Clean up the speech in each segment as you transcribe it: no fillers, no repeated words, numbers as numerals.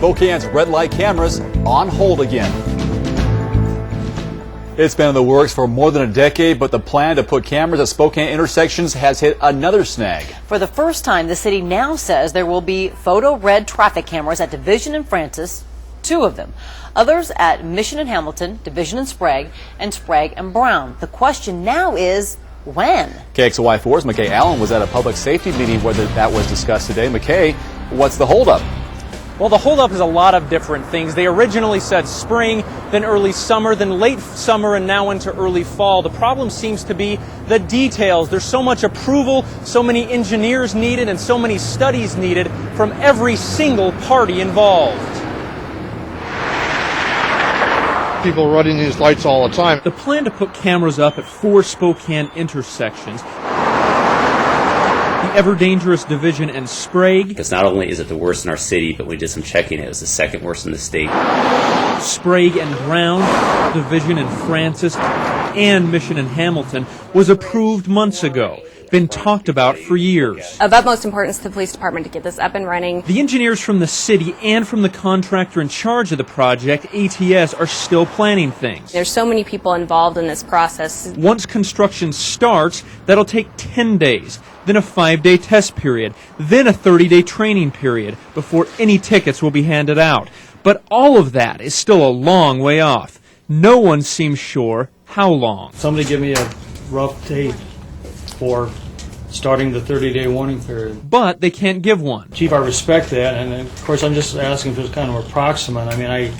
Spokane's red light cameras on hold again. It's been in the works for more than a decade, but the plan to put cameras at Spokane intersections has hit another snag. For the first time, the city now says there will be photo red traffic cameras at Division and Francis, 2 of them. Others at Mission and Hamilton, Division and Sprague and Brown. The question now is, when? KXLY4's McKay Allen was at a public safety meeting where that was discussed today. McKay, what's the holdup? Well, the holdup is a lot of different things. They originally said spring, then early summer, then late summer, and now into early fall. The problem seems to be the details. There's so much approval, so many engineers needed, and so many studies needed from every single party involved. People running these lights all the time. The plan to put cameras up at 4 Spokane intersections, the ever-dangerous Division and Sprague. Because not only is it the worst in our city, but we did some checking, it was the second worst in the state. Sprague and Brown, Division and Francis, and Mission and Hamilton was approved months ago. Been talked about for years. Of utmost importance to the police department to get this up and running. The engineers from the city and from the contractor in charge of the project, ATS, are still planning things. There's so many people involved in this process. Once construction starts, that'll take 10 days, then a 5-day test period, then a 30-day training period before any tickets will be handed out. But all of that is still a long way off. No one seems sure how long. Somebody give me a rough date for starting the 30-day warning period. But they can't give one. Chief, I respect that, and of course I'm just asking if it's kind of approximate. I mean, I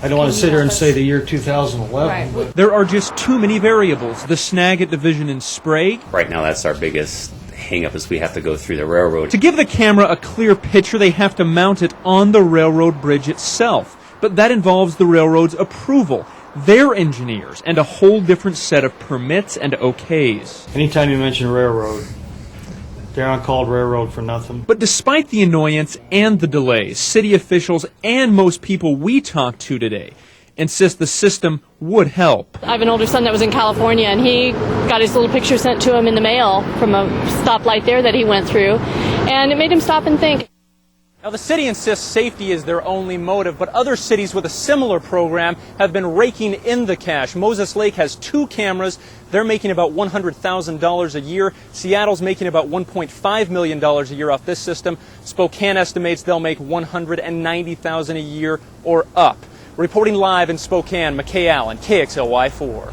don't want to sit here and say the year 2011. Right. But There are just too many variables. The snag at Division and Sprague. Right now, that's our biggest hang-up is we have to go through the railroad. To give the camera a clear picture, they have to mount it on the railroad bridge itself. But that involves the railroad's approval, their engineers, and a whole different set of permits and okays. anytime you mention railroad, they're on called railroad for nothing. But despite the annoyance and the delays, city officials and most people we talked to today insist the system would help. I have an older son that was in California, and he got his little picture sent to him in the mail from a stoplight there that he went through, and it made him stop and think. Now, the city insists safety is their only motive, but other cities with a similar program have been raking in the cash. Moses Lake has 2 cameras. They're making about $100,000 a year. Seattle's making about $1.5 million a year off this system. Spokane estimates they'll make $190,000 a year or up. Reporting live in Spokane, McKay Allen, KXLY4.